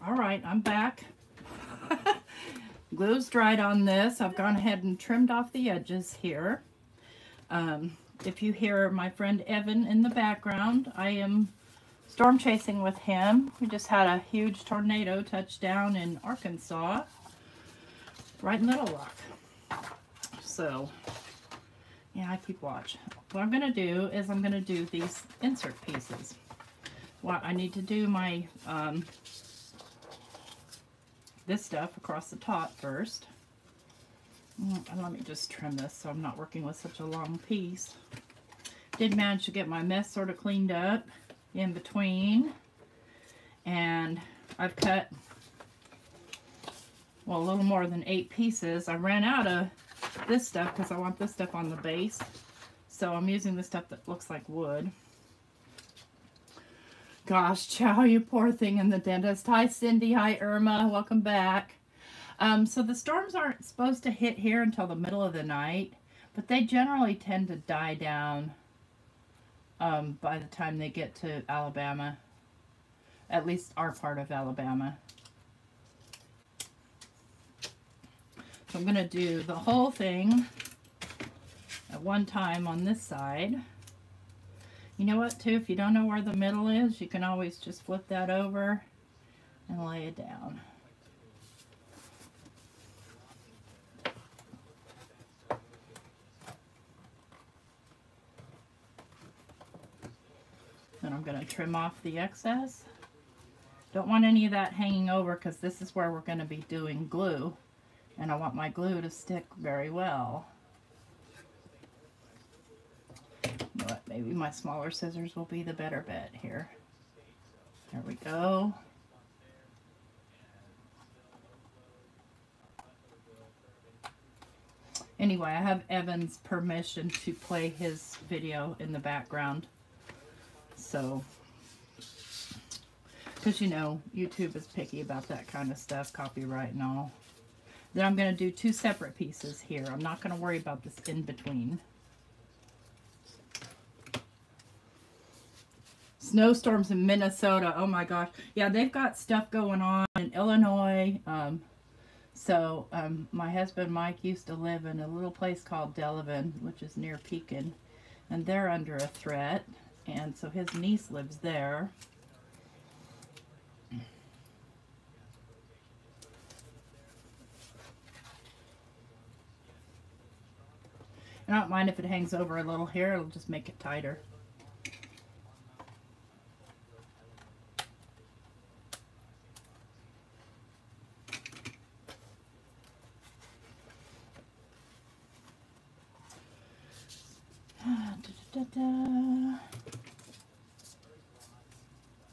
All right, I'm back. Glue's dried on this. I've gone ahead and trimmed off the edges here. If you hear my friend Evan in the background, I am storm chasing with him. We just had a huge tornado touchdown in Arkansas, right in Little Rock. So, yeah, I keep watch. What I'm going to do is I'm going to do these insert pieces. Well, I need to do my this stuff across the top first. And let me just trim this so I'm not working with such a long piece. Did manage to get my mess sort of cleaned up in between. And I've cut, well, a little more than 8 pieces. I ran out of this stuff because I want this stuff on the base. So I'm using the stuff that looks like wood. Gosh, Chow, you poor thing in the dentist. Hi, Cindy. Hi, Irma. Welcome back. So the storms aren't supposed to hit here until the middle of the night, but they generally tend to die down by the time they get to Alabama, at least our part of Alabama. So I'm going to do the whole thing at one time on this side. You know what, too? If you don't know where the middle is, you can always just flip that over and lay it down. Then I'm going to trim off the excess. Don't want any of that hanging over because this is where we're going to be doing glue. And I want my glue to stick very well. You know what, maybe my smaller scissors will be the better bet here. There we go. Anyway, I have Evan's permission to play his video in the background. So, because you know, YouTube is picky about that kind of stuff, copyright and all. Then I'm going to do 2 separate pieces here. I'm not going to worry about this in between. Snowstorms in Minnesota. Oh my gosh. Yeah, they've got stuff going on in Illinois. My husband Mike used to live in a little place called Delavan, which is near Pekin. And they're under a threat. And so his niece lives there. I don't mind if it hangs over a little here. It'll just make it tighter.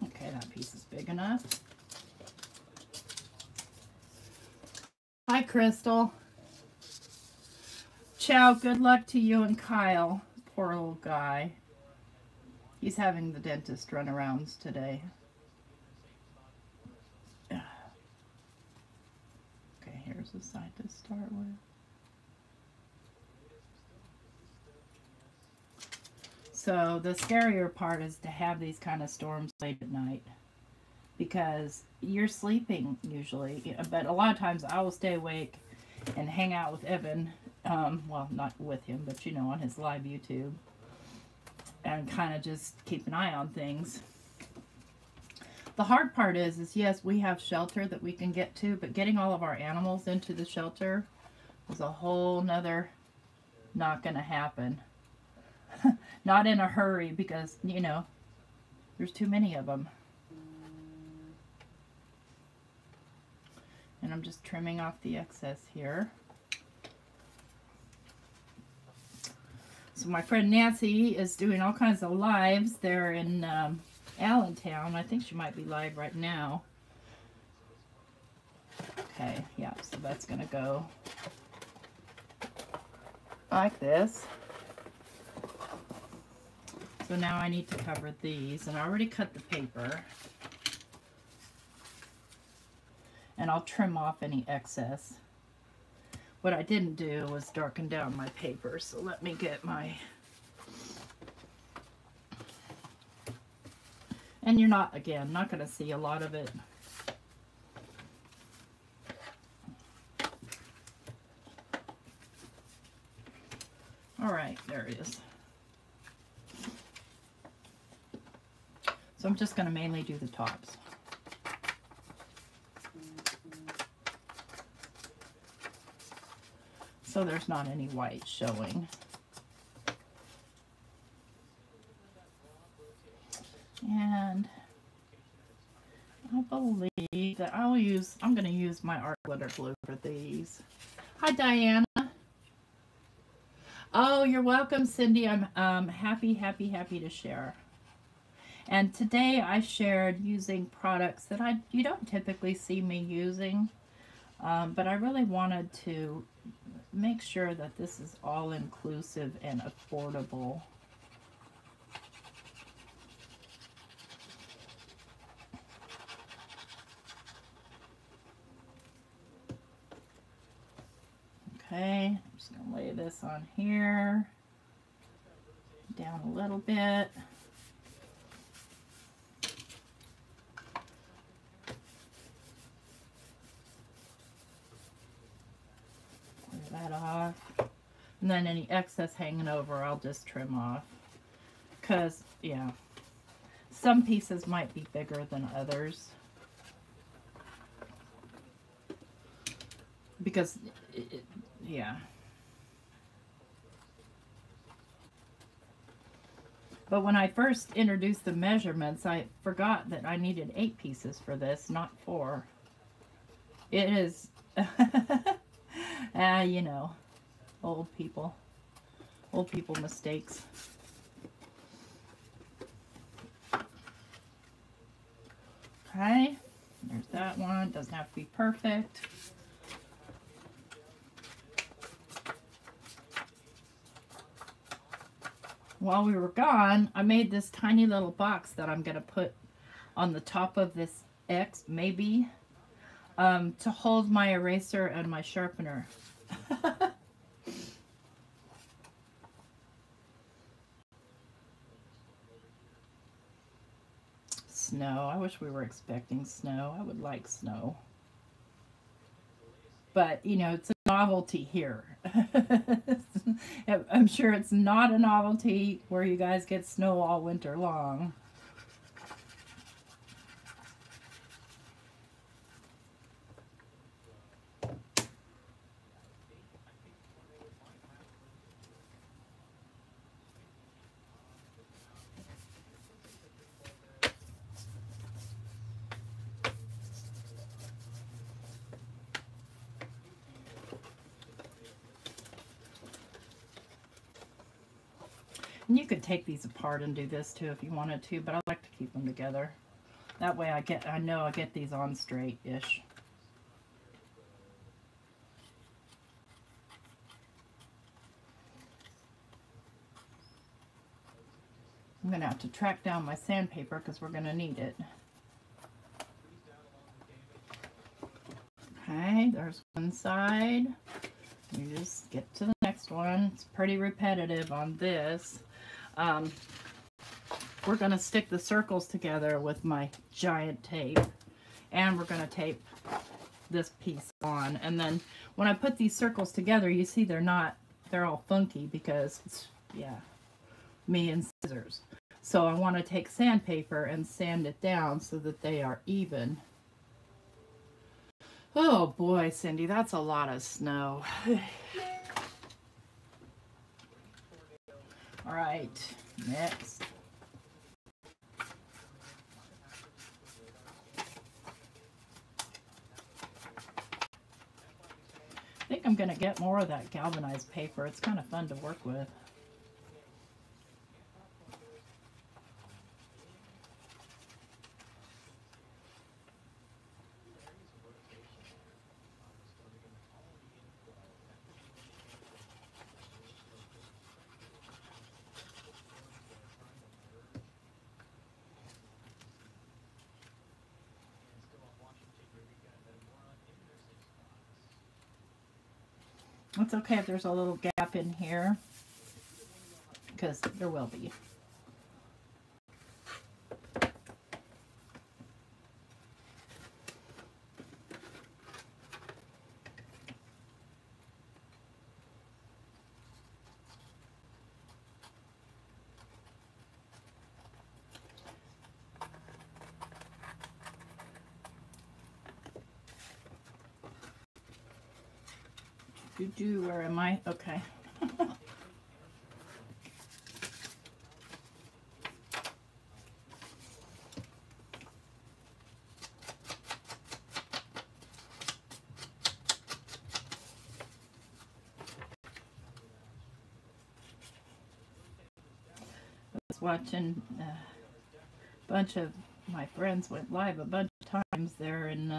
Okay, that piece is big enough. Hi, Crystal. Chow, good luck to you and Kyle. Poor little guy. He's having the dentist run arounds today. Okay, here's the side to start with. So the scarier part is to have these kind of storms late at night, because you're sleeping usually, but a lot of times I will stay awake and hang out with Evan, well, not with him, but you know, on his live YouTube, and kind of just keep an eye on things. The hard part is yes, we have shelter that we can get to, but getting all of our animals into the shelter is a whole nother, not gonna happen. Not in a hurry, because, you know, there's too many of them. And I'm just trimming off the excess here. So my friend Nancy is doing all kinds of lives there in Allentown. I think she might be live right now. Okay, yeah, so that's going to go like this. So now I need to cover these, and I already cut the paper. And I'll trim off any excess. What I didn't do was darken down my paper, so let me get my... And you're not, again, not going to see a lot of it. All right, there it is. So I'm just going to mainly do the tops. So there's not any white showing. And I believe that I'm going to use my art glitter glue for these. Hi, Diana. Oh, you're welcome, Cindy. I'm happy to share. And today I shared using products that you don't typically see me using, but I really wanted to make sure that this is all inclusive and affordable. Okay, I'm just going to lay this on here, down a little bit. Clear that off. And then any excess hanging over, I'll just trim off. Because, yeah, some pieces might be bigger than others. Because, yeah. But when I first introduced the measurements, I forgot that I needed 8 pieces for this, not 4. It is, you know, old people mistakes. Okay, there's that one. Doesn't have to be perfect. While we were gone, I made this tiny little box that I'm going to put on the top of this X, maybe, to hold my eraser and my sharpener. Snow. I wish we were expecting snow. I would like snow. But, you know, it's a novelty here. I'm sure it's not a novelty where you guys get snow all winter long. And you could take these apart and do this too if you wanted to, but I like to keep them together. That way I know I get these on straight-ish. I'm going to have to track down my sandpaper because we're going to need it. Okay, there's one side. You just get to the next one. It's pretty repetitive on this. We're going to stick the circles together with my giant tape, and we're going to tape this piece on. And then when I put these circles together, you see they're all funky because it's, yeah, me and scissors. So I want to take sandpaper and sand it down so that they are even. Oh boy, Cindy, that's a lot of snow. All right, next. I think I'm going to get more of that galvanized paper. It's kind of fun to work with. It's okay if there's a little gap in here, because there will be. Where am I? Okay. Watching a bunch of my friends went live a bunch of times there in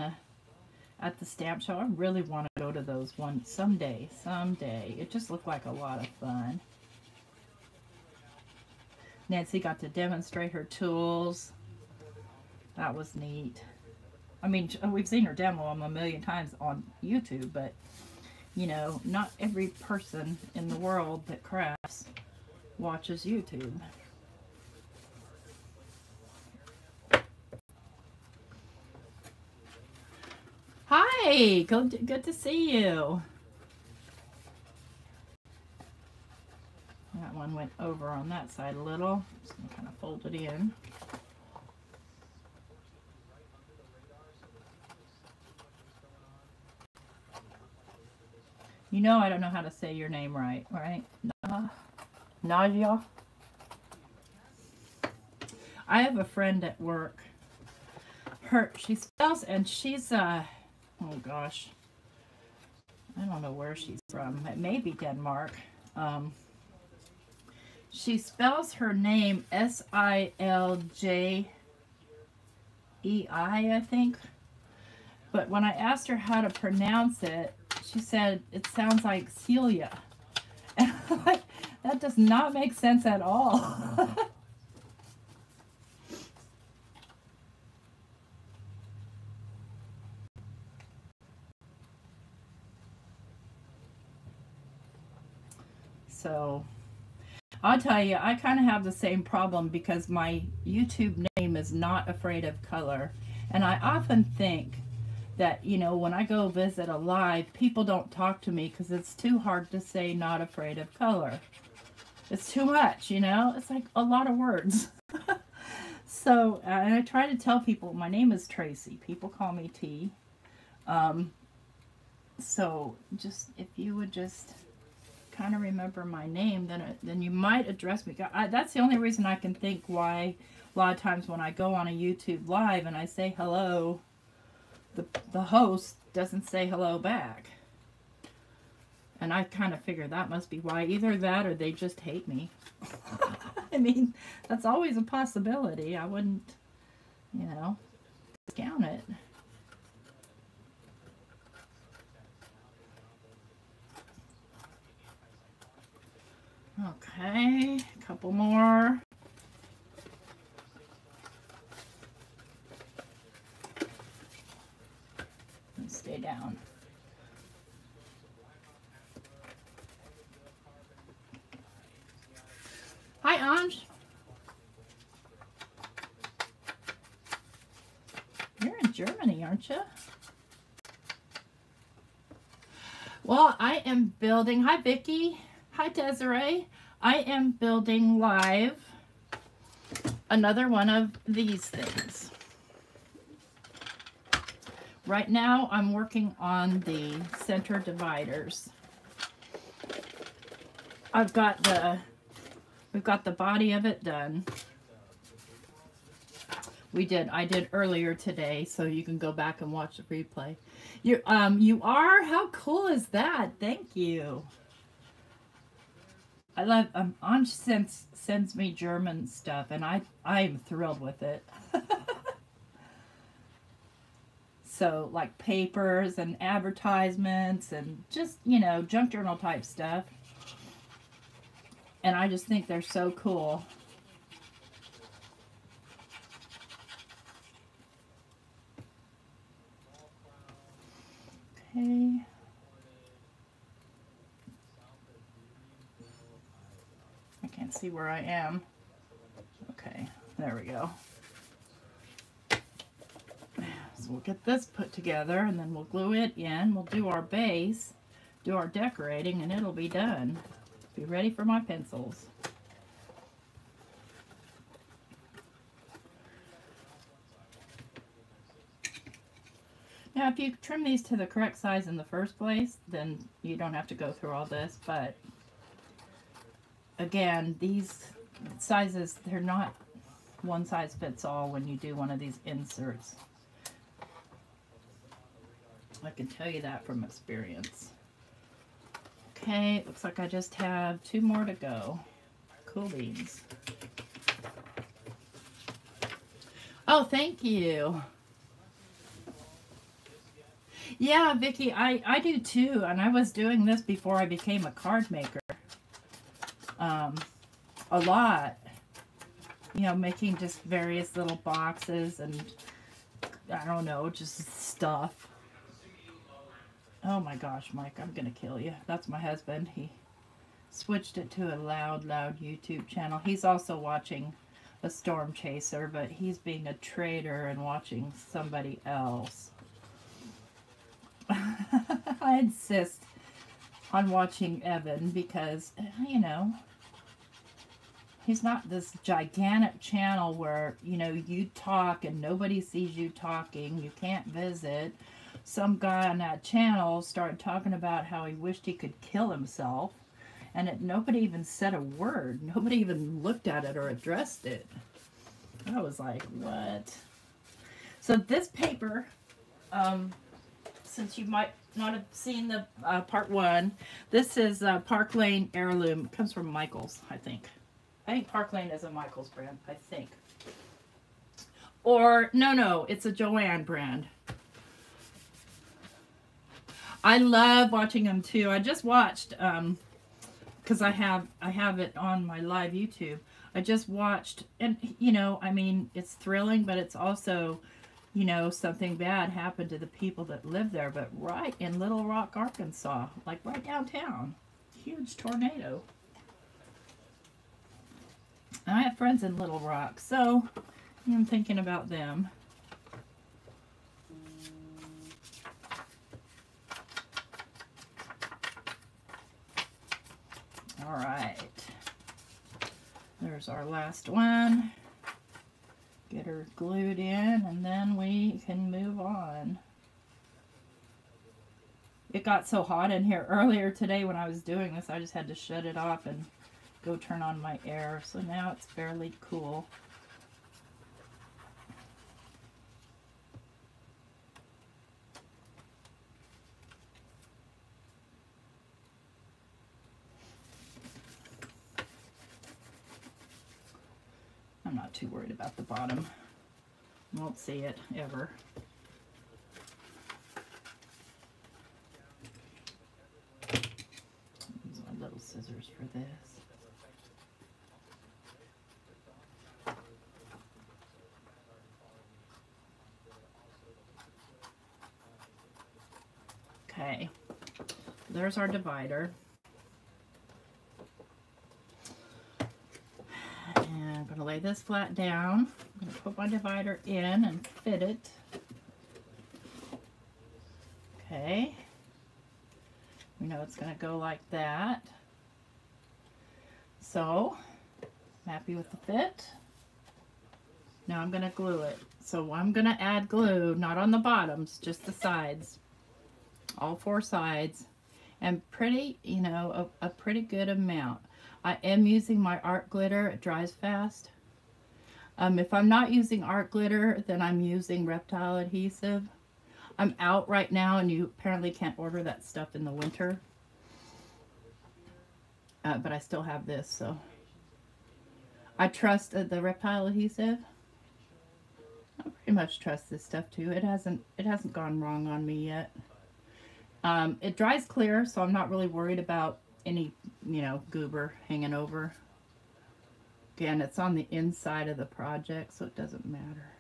at the stamp show. I really want to go to those ones someday. It just looked like a lot of fun. Nancy got to demonstrate her tools. That was neat. I mean, we've seen her demo them a million times on YouTube, but you know, not every person in the world that crafts watches YouTube. Hi, good to see you. That one went over on that side a little. Just gonna kind of fold it in. You know I don't know how to say your name right? Nadia? I have a friend at work. She spells, and she's oh gosh, I don't know where she's from. It may be Denmark. She spells her name S-I-L-J-E-I, I think. But when I asked her how to pronounce it, she said it sounds like Celia. And I'm like, that does not make sense at all. So, I'll tell you, I kind of have the same problem because my YouTube name is Not Afraid of Color. And I often think that, you know, when I go visit a live, people don't talk to me because it's too hard to say Not Afraid of Color. It's too much, you know? It's like a lot of words. So, and I try to tell people, my name is Tracy. People call me T. So, just, if you would just kind of remember my name, then you might address me. That's the only reason I can think why a lot of times when I go on a YouTube live and I say hello, the host doesn't say hello back. And I kind of figure that must be why. Either that or they just hate me. I mean, that's always a possibility. I wouldn't, you know, discount it. Okay, a couple more. And stay down. Hi, Anj. You're in Germany, aren't you? Well, I am building. Hi, Vicki. Hi, Desiree. I am building live another one of these things. Right now, I'm working on the center dividers. We've got the body of it done. I did earlier today, so you can go back and watch the replay. You are? How cool is that? Thank you. I love, Anj sends me German stuff, and I'm thrilled with it. So, like papers and advertisements and just, you know, junk journal type stuff. And I just think they're so cool. Okay. I can't see where I am. Okay, there we go. So we'll get this put together and then we'll glue it in. We'll do our base, do our decorating, and it'll be done. Be ready for my pencils. Now, if you trim these to the correct size in the first place, then you don't have to go through all this. But again, these sizes, they're not one size fits all when you do one of these inserts. I can tell you that from experience. Okay, looks like I just have 2 more to go. Cool beans. Oh, thank you. Yeah, Vicky, I do too, and I was doing this before I became a card maker. A lot. You know, making just various little boxes and, I don't know, just stuff. Oh my gosh, Mike, I'm gonna kill you. That's my husband. He switched it to a loud YouTube channel. He's also watching a storm chaser, but he's being a traitor and watching somebody else. I insist on watching Evan because, you know, he's not this gigantic channel where, you know, you talk and nobody sees you talking. You can't visit. Some guy on that channel started talking about how he wished he could kill himself, and nobody even said a word. Nobody even looked at it or addressed it. I was like, what? So this paper, since you might not have seen the part 1, this is Park Lane Heirloom. It comes from Michael's, I think. I think Park Lane is a Michael's brand, I think. Or, no, it's a Joanne brand. I love watching them too. I just watched, because I have it on my live YouTube. I just watched, and you know, I mean, it's thrilling, but it's also, you know, something bad happened to the people that live there. But right in Little Rock, Arkansas, like right downtown, huge tornado. And I have friends in Little Rock, so I'm thinking about them. All right, there's our last one. Get her glued in, and then we can move on. It got so hot in here earlier today when I was doing this, I just had to shut it off and go turn on my air. So now it's fairly cool. I'm not too worried about the bottom. Won't see it ever. Use my little scissors for this. Okay, there's our divider. And I'm going to lay this flat down. I'm going to put my divider in and fit it. Okay. We know it's going to go like that. So, I'm happy with the fit. Now I'm going to glue it. So I'm going to add glue, not on the bottoms, just the sides. All 4 sides. And pretty, you know, a pretty good amount. I am using my art glitter. It dries fast. If I'm not using art glitter, then I'm using reptile adhesive. I'm out right now, and you apparently can't order that stuff in the winter. But I still have this, so. I trust the reptile adhesive. I pretty much trust this stuff too. It hasn't gone wrong on me yet. It dries clear, so I'm not really worried about any, you know, goober hanging over. Again, it's on the inside of the project, so it doesn't matter.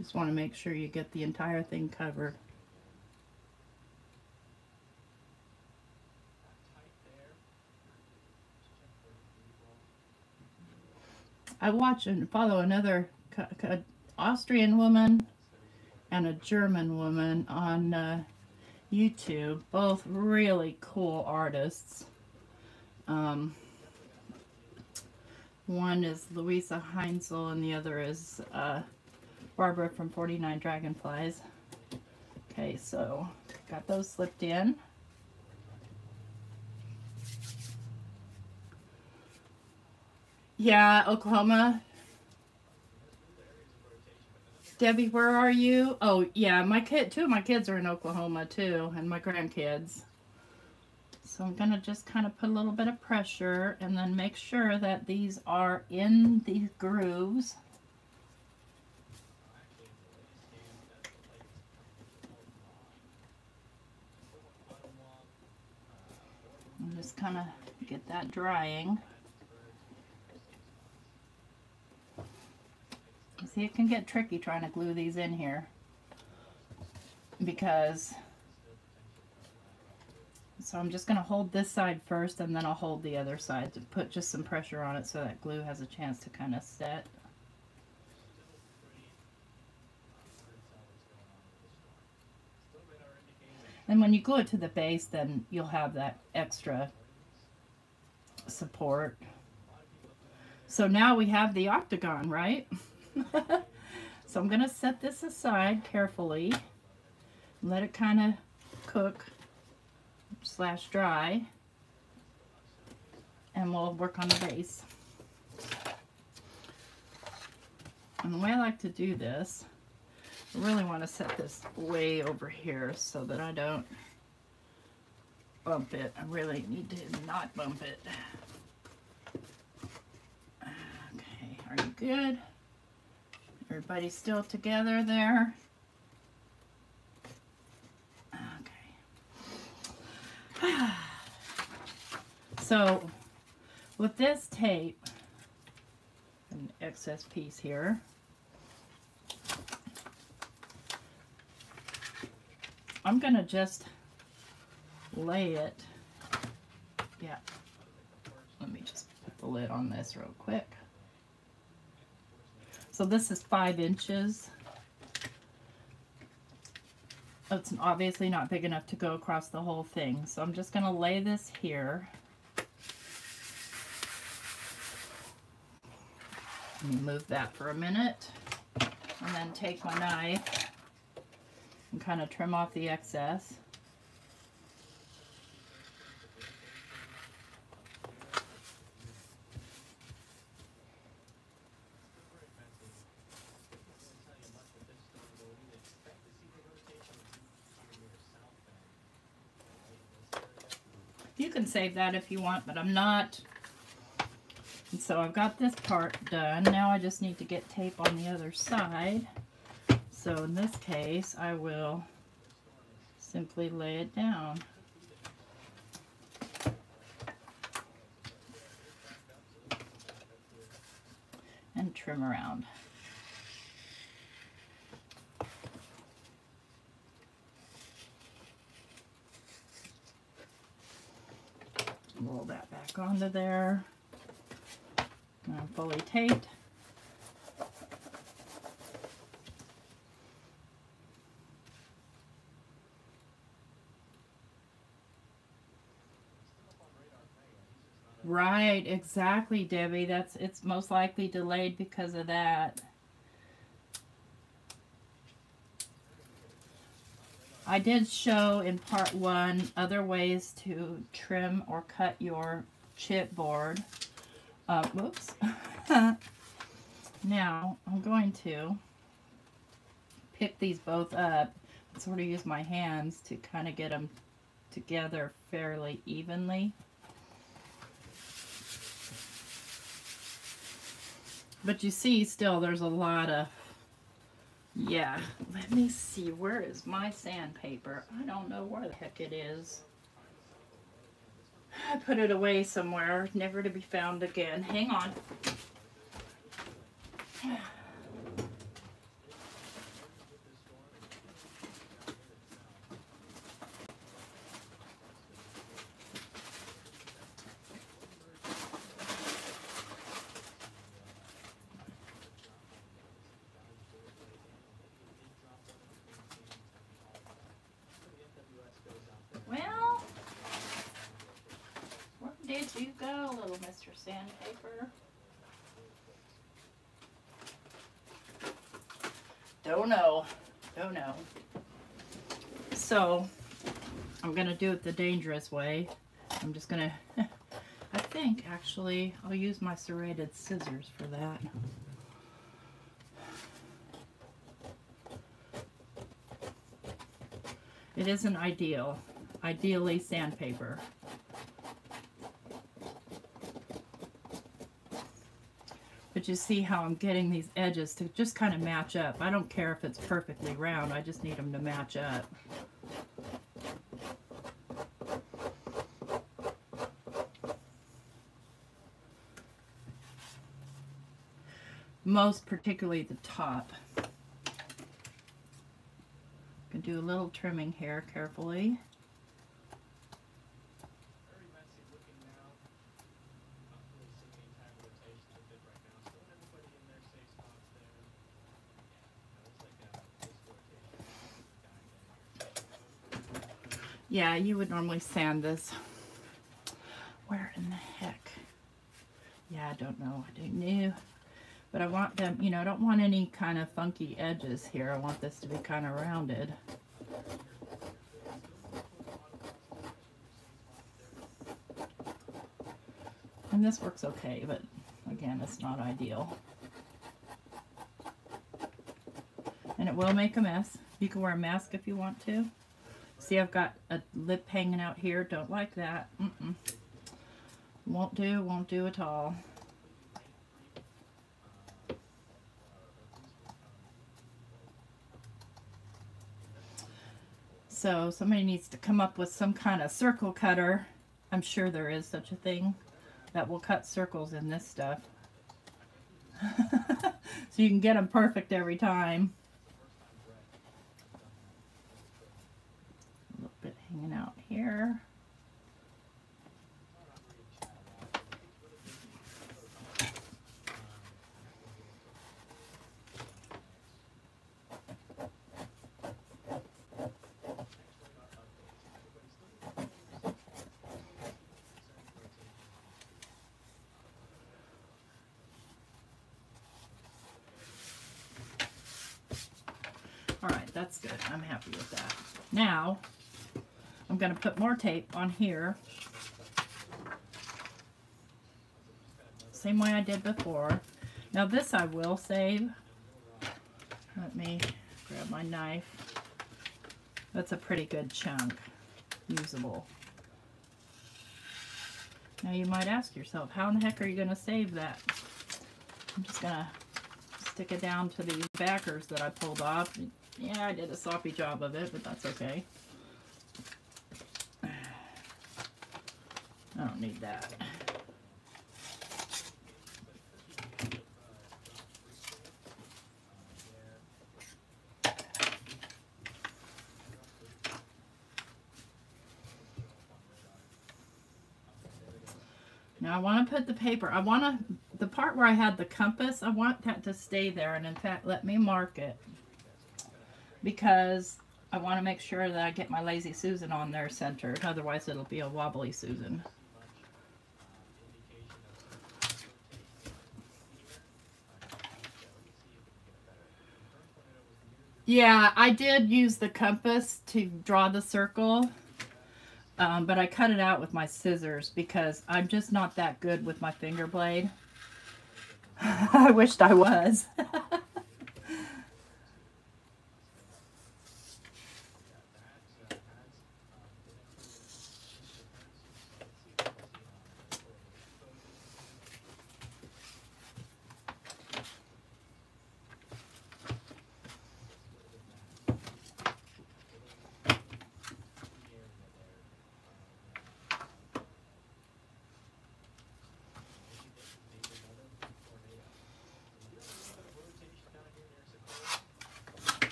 Just want to make sure you get the entire thing covered. I watch and follow another Austrian woman and a German woman on YouTube, both really cool artists. One is Louisa Heinzel and the other is Barbara from 49 Dragonflies. Okay, so got those slipped in. Yeah, Oklahoma. Debbie, where are you? Oh, yeah, two of my kids are in Oklahoma too, and my grandkids. So I'm gonna just kind of put a little bit of pressure and then make sure that these are in these grooves. And just kind of get that drying. See, it can get tricky trying to glue these in here because, so I'm just going to hold this side first and then I'll hold the other side to put just some pressure on it so that glue has a chance to kind of set. And when you glue it to the base, then you'll have that extra support. So now we have the octagon, right? So I'm going to set this aside carefully, let it kind of cook / dry, and we'll work on the base. And the way I like to do this, I really want to set this way over here so that I don't bump it. I really need to not bump it. Okay, are you good? Everybody still together there? Okay. So, with this tape, an excess piece here, I'm going to just lay it. Yeah. Let me just put the lid on this real quick. So this is 5 inches. It's obviously not big enough to go across the whole thing. So I'm just going to lay this here. Let me move that for a minute. And then take my knife and kind of trim off the excess. You can save that if you want, but I'm not. And so I've got this part done. Now I just need to get tape on the other side. So in this case, I will simply lay it down. And trim around. Roll that back onto there. Now I'm fully taped. Right, exactly, Debbie. It's most likely delayed because of that. I did show in part 1 other ways to trim or cut your chipboard. Whoops. Now I'm going to pick these both up and sort of use my hands to kind of get them together fairly evenly. But you see still there's a lot of, yeah, let me see, where is my sandpaper? I don't know where the heck it is. I put it away somewhere, never to be found again. Hang on. Did you go, little Mr. Sandpaper? Oh no. Oh no. So I'm gonna do it the dangerous way. I'm just gonna, I think actually I'll use my serrated scissors for that. It isn't ideal. Ideally sandpaper. But you see how I'm getting these edges to just kind of match up. I don't care if it's perfectly round, I just need them to match up. Most particularly the top. Can do a little trimming here carefully. Yeah, you would normally sand this. Where in the heck? Yeah, I don't know. I don't know. But I want them, you know, I don't want any kind of funky edges here. I want this to be kind of rounded. And this works okay, but again, it's not ideal. And it will make a mess. You can wear a mask if you want to. See, I've got a lip hanging out here. Don't like that. Won't do at all. So somebody needs to come up with some kind of circle cutter. I'm sure there is such a thing that will cut circles in this stuff. So you can get them perfect every time. A little bit hanging out here. Alright, that's good. I'm happy with that. Now, I'm going to put more tape on here. Same way I did before. Now this I will save. Let me grab my knife. That's a pretty good chunk. Usable. Now you might ask yourself, how in the heck are you going to save that? I'm just going to stick it down to these backers that I pulled off. Yeah, I did a sloppy job of it, but that's okay. I don't need that. Now I want to put the paper, the part where I had the compass, I want that to stay there, and in fact let me mark it, because I want to make sure that I get my Lazy Susan on there centered, otherwise it'll be a wobbly Susan. Yeah, I did use the compass to draw the circle. But I cut it out with my scissors because I'm just not that good with my finger blade. I wished I was.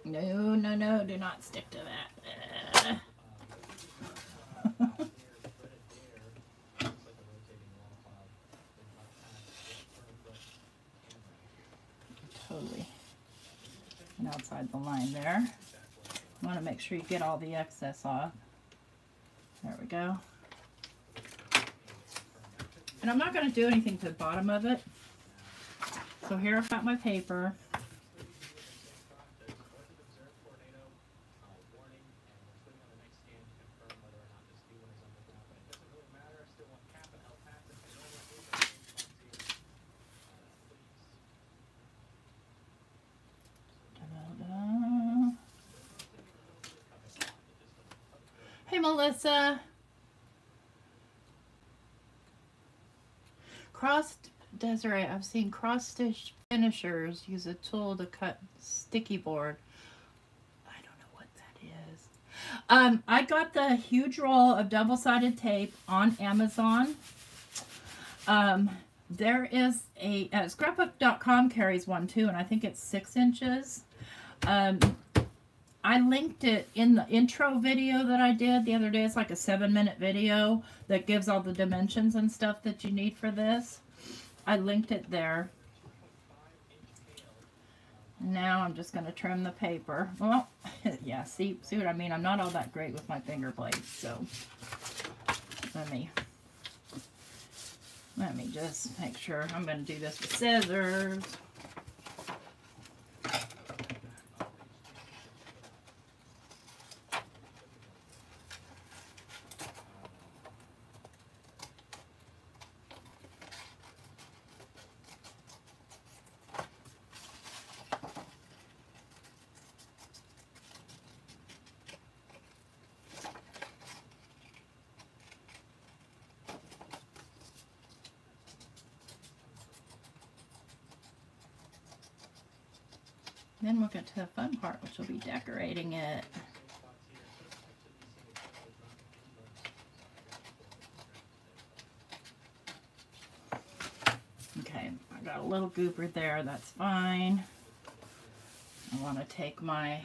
No, no, no, do not stick to that. Totally. And outside the line there. You want to make sure you get all the excess off. There we go. And I'm not going to do anything to the bottom of it. So here I've got my paper. Hey, Melissa. Desiree, I've seen cross-stitch finishers use a tool to cut sticky board. I don't know what that is. I got the huge roll of double-sided tape on Amazon. There is a scrapbook.com carries one too, and I think it's 6 inches. I linked it in the intro video that I did the other day. It's like a 7-minute video that gives all the dimensions and stuff that you need for this. I linked it there. Now I'm just going to trim the paper. Well, yeah, see what I mean? I'm not all that great with my finger blades, so let me just make sure. I'm going to do this with scissors. Then we'll get to the fun part, which will be decorating it. Okay, I got a little goober there, that's fine. I want to take my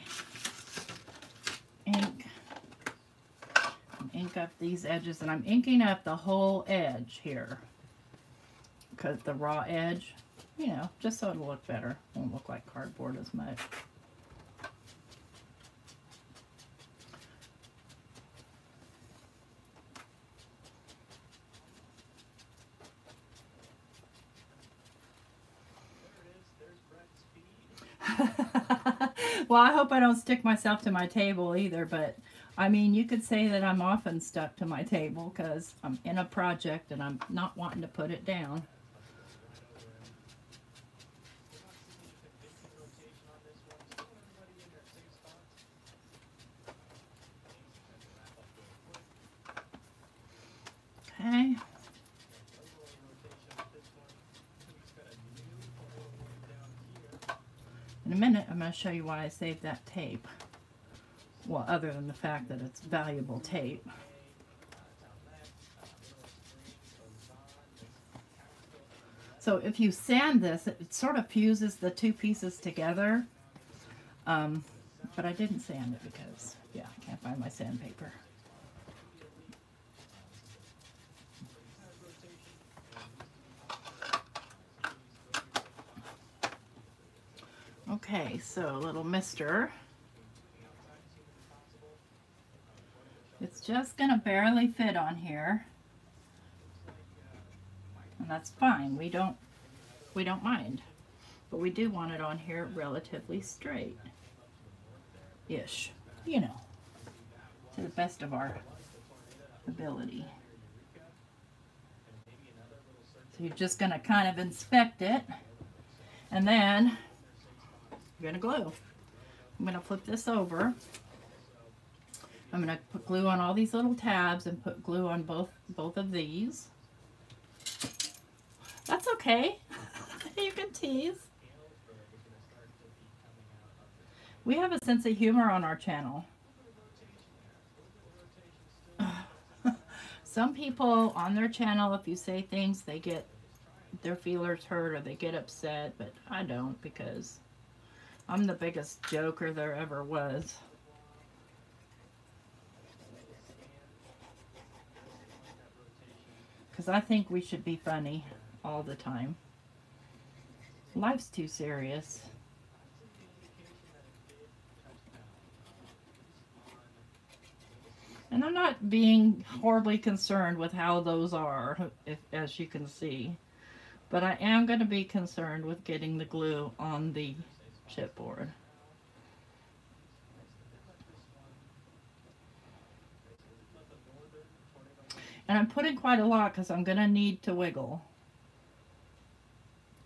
ink and ink up these edges, and I'm inking up the whole edge here, because the raw edge, you know, just so it'll look better. Won't look like cardboard as much. Well, I hope I don't stick myself to my table either, but I mean, you could say that I'm often stuck to my table because I'm in a project and I'm not wanting to put it down. Okay. In a minute, I'm going to show you why I saved that tape. Well, other than the fact that it's valuable tape. So if you sand this, it sort of fuses the two pieces together. But I didn't sand it because, yeah, I can't find my sandpaper. Okay, so little mister. It's just gonna barely fit on here. And that's fine. We don't mind. But we do want it on here relatively straight. Ish. You know. To the best of our ability. So you're just gonna kind of inspect it. And then you're gonna glue. I'm gonna flip this over. I'm gonna put glue on all these little tabs and put glue on both of these. That's okay. You can tease. We have a sense of humor on our channel. Some people on their channel, if you say things, they get their feelers hurt or they get upset, but I don't, because I'm the biggest joker there ever was. Because I think we should be funny all the time. Life's too serious. And I'm not being horribly concerned with how those are, as you can see. But I am going to be concerned with getting the glue on the chipboard. And I'm putting quite a lot because I'm going to need to wiggle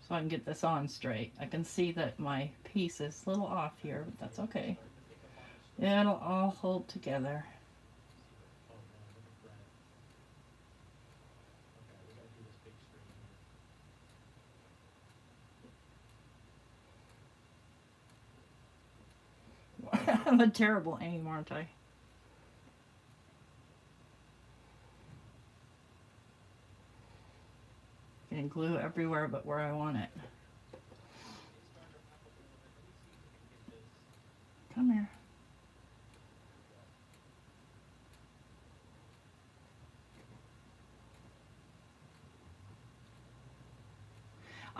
so I can get this on straight. I can see that my piece is a little off here, but that's okay. It'll all hold together. I'm a terrible aim, aren't I? Getting glue everywhere but where I want it. Come here.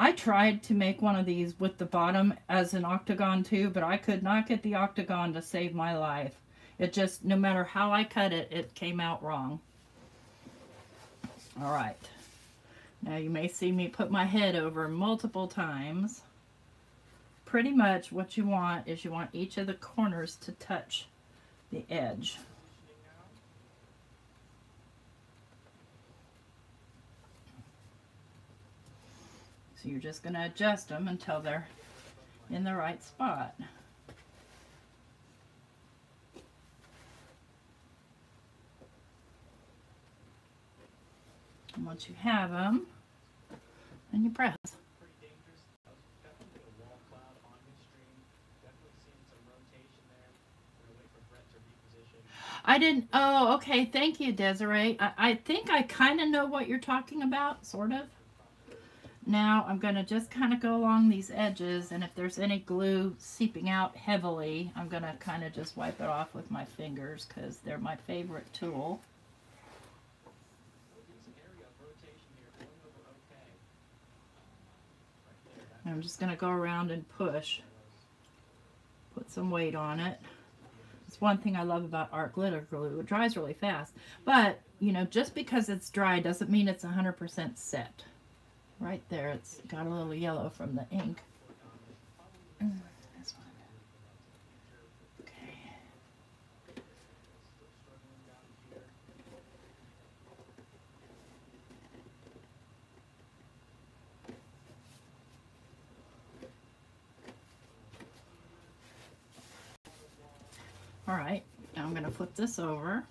I tried to make one of these with the bottom as an octagon too, but I could not get the octagon to save my life. It just, no matter how I cut it, it came out wrong. All right. Now you may see me put my head over multiple times. Pretty much what you want is you want each of the corners to touch the edge. So you're just going to adjust them until they're in the right spot. And once you have them, then you press. I didn't, oh, okay, thank you, Desiree. I think I kind of know what you're talking about, sort of. Now I'm going to just kind of go along these edges, and if there's any glue seeping out heavily, I'm going to kind of just wipe it off with my fingers because they're my favorite tool. And I'm just going to go around and push. Put some weight on it. It's one thing I love about art glitter glue. It dries really fast. But, you know, just because it's dry doesn't mean it's 100% set. Right there, it's got a little yellow from the ink. This one. Okay. All right, now I'm going to flip this over.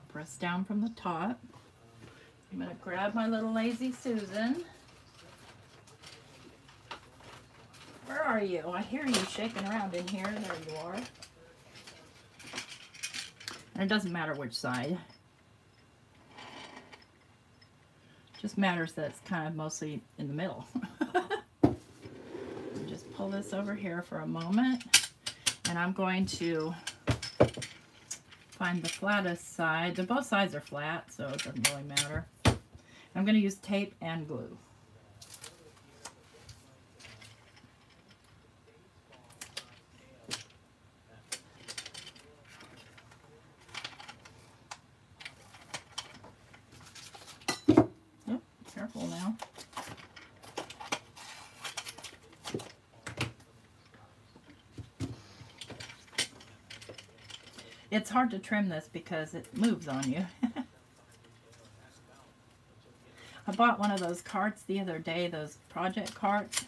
Press down from the top. I'm going to grab my little Lazy Susan. Where are you? I hear you shaking around in here. There you are. And it doesn't matter which side. It just matters that it's kind of mostly in the middle. Just pull this over here for a moment. And I'm going to find the flattest side. Both sides are flat, so it doesn't really matter. I'm going to use tape and glue. Oh, careful now. It's hard to trim this because it moves on you. I bought one of those carts the other day, those project carts,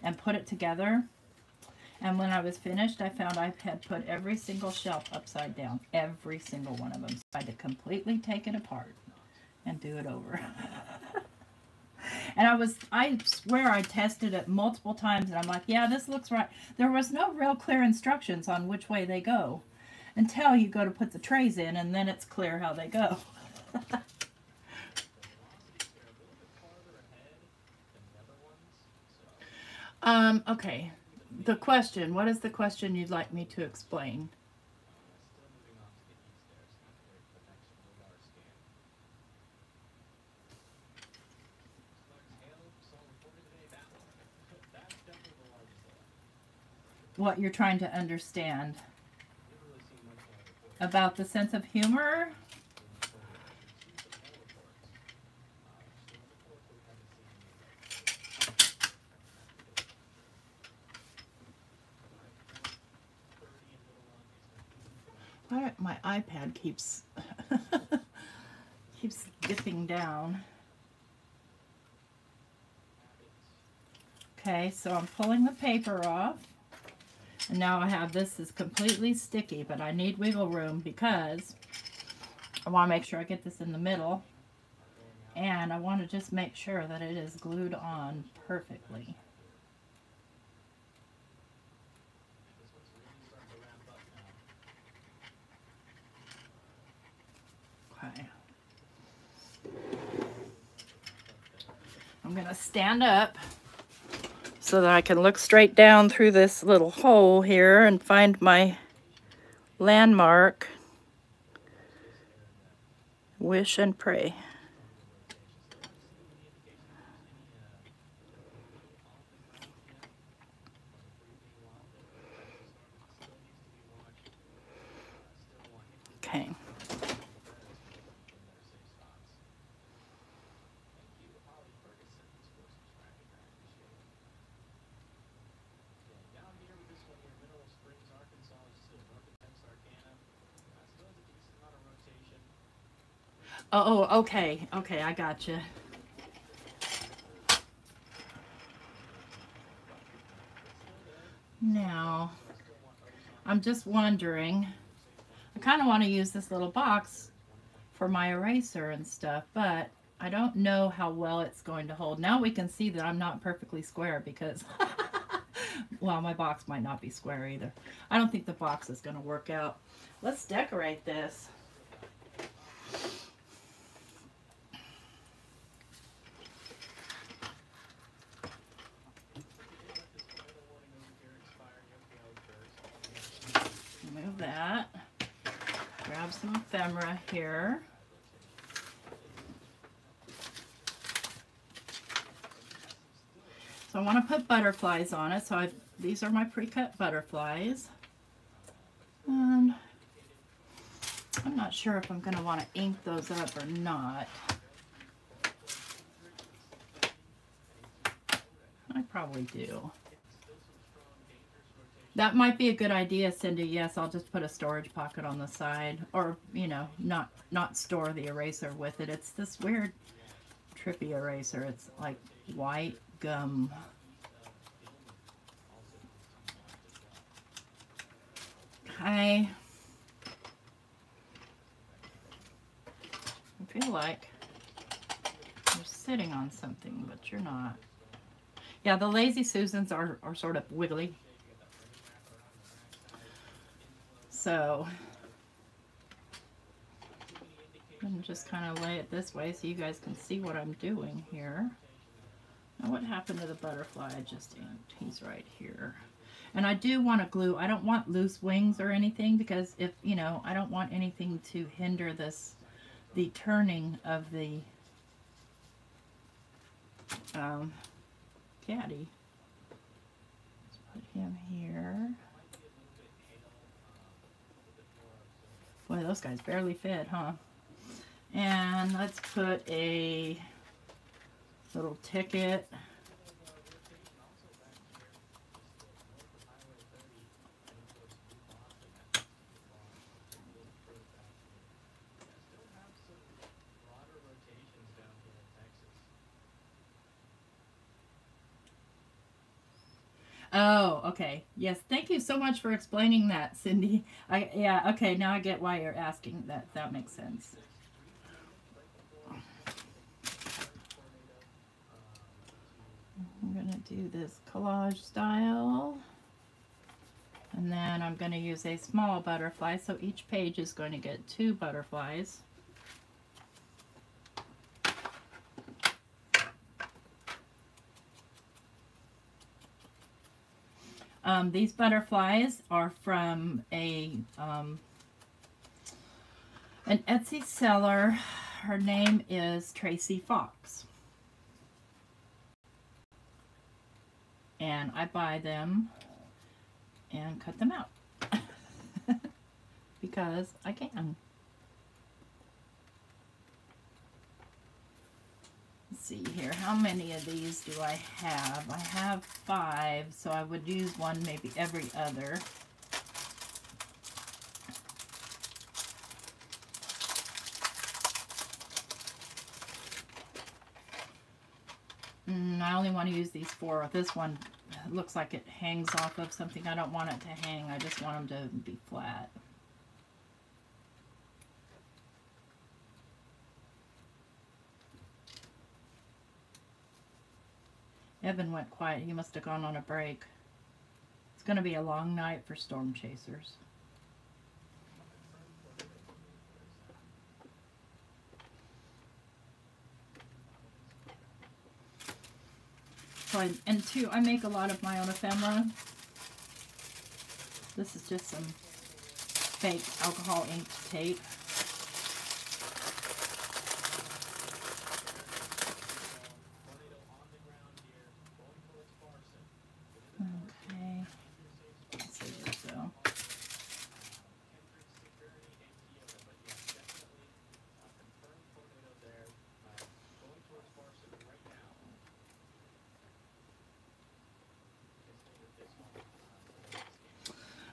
and put it together. And when I was finished, I found I had put every single shelf upside down. Every single one of them. So I had to completely take it apart and do it over. And I swear I tested it multiple times, and I'm like, yeah, this looks right. There was no real clear instructions on which way they go until you go to put the trays in, and then it's clear how they go. Okay. The question. What is the question you'd like me to explain? What you're trying to understand about the sense of humor? Why my iPad keeps keeps dipping down. Okay, so I'm pulling the paper off. And now I have this is completely sticky, but I need wiggle room because I want to make sure I get this in the middle. And I want to just make sure that it is glued on perfectly. Okay. I'm going to stand up so that I can look straight down through this little hole here and find my landmark. Wish and pray. Okay. Oh, okay. Okay, I got you. Now, I'm just wondering, I kind of want to use this little box for my eraser and stuff, but I don't know how well it's going to hold. Now we can see that I'm not perfectly square because, well, my box might not be square either. I don't think the box is going to work out. Let's decorate this. Move that. Grab some ephemera here. So I want to put butterflies on it. So these are my pre-cut butterflies. And I'm not sure if I'm going to want to ink those up or not. I probably do. That might be a good idea, Cindy. Yes, I'll just put a storage pocket on the side, or, you know, not store the eraser with it. It's this weird trippy eraser. It's like white gum. Okay. I feel like you're sitting on something, but you're not. Yeah, the Lazy Susans are sort of wiggly. So I'm just kind of lay it this way so you guys can see what I'm doing here. Now what happened to the butterfly I just inked? He's right here. And I do want to glue. I don't want loose wings or anything because if, you know, I don't want anything to hinder the turning of the Caddy. Let's put him here. Boy, those guys barely fit, huh? And let's put a little ticket. Oh, okay. Yes, thank you so much for explaining that, Cindy. Yeah, okay, now I get why you're asking that. That makes sense. I'm going to do this collage style. And then I'm going to use a small butterfly, so each page is going to get 2 butterflies. These butterflies are from an Etsy seller. Her name is Tracy Fox. And I buy them and cut them out because I can. Let's see here, how many of these do I have? I have 5, so I would use one maybe every other. I only want to use these 4. This one looks like it hangs off of something. I don't want it to hang. I just want them to be flat. Evan went quiet. He must have gone on a break. It's going to be a long night for storm chasers. So and two, I make a lot of my own ephemera. This is just some fake alcohol inked tape. Okay, let's see here, so.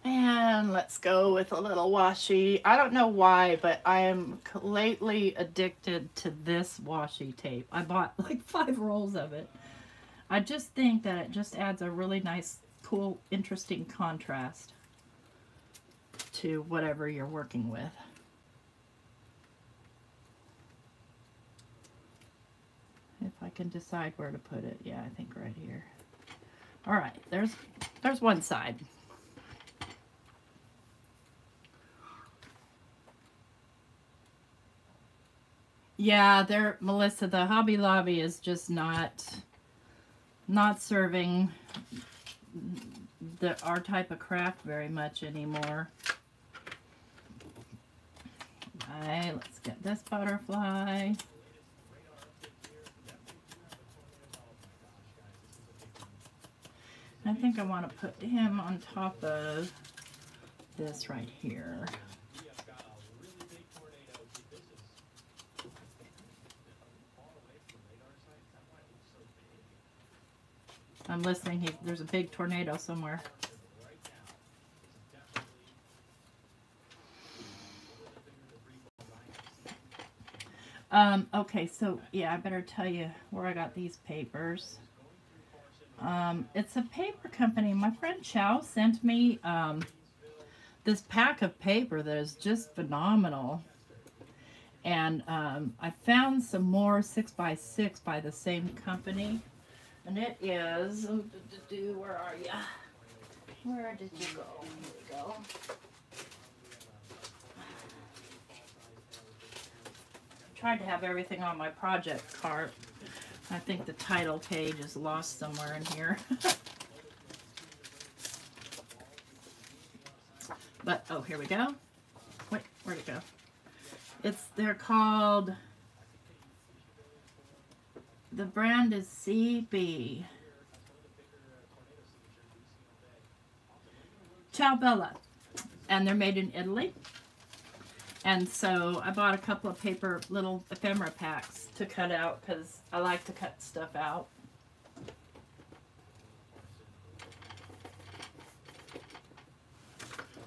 And let's go with a little washi. I don't know why, but I am lately addicted to this washi tape. I bought like 5 rolls of it. I just think that it just adds a really nice, cool, interesting contrast to whatever you're working with. If I can decide where to put it. Yeah, I think right here. All right, there's one side. Yeah, Melissa, the Hobby Lobby is just not serving our type of craft very much anymore. All right, let's get this butterfly. I think I want to put him on top of this right here. I'm listening. There's a big tornado somewhere. Okay, so yeah, I better tell you where I got these papers. It's a paper company. My friend Chow sent me this pack of paper that is just phenomenal. And I found some more 6x6 by the same company. And it is, where are you? Where did you go? Here we go. I tried to have everything on my project cart. I think the title page is lost somewhere in here. But, oh, here we go. Wait, where'd it go? They're called, the brand is CB. Ciao Bella. And they're made in Italy. And so I bought a couple of paper little ephemera packs to cut out because I like to cut stuff out.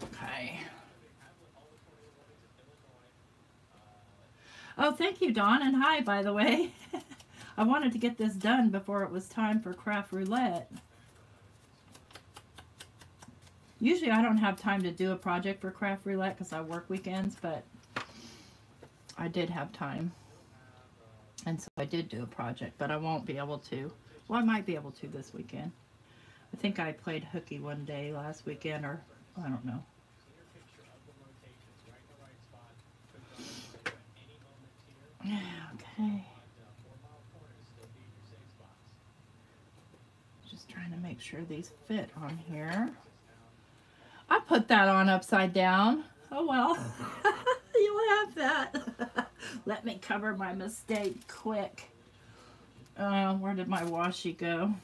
Okay. Oh, thank you, Dawn, and hi, by the way. I wanted to get this done before it was time for craft roulette. Usually I don't have time to do a project for craft roulette because I work weekends, but I did have time. And so I did do a project, but I won't be able to. Well, I might be able to this weekend. I think I played hooky one day last weekend, or I don't know. Okay. Just trying to make sure these fit on here. I put that on upside down. Oh well. You'll have that. Let me cover my mistake quick. Where did my washi go?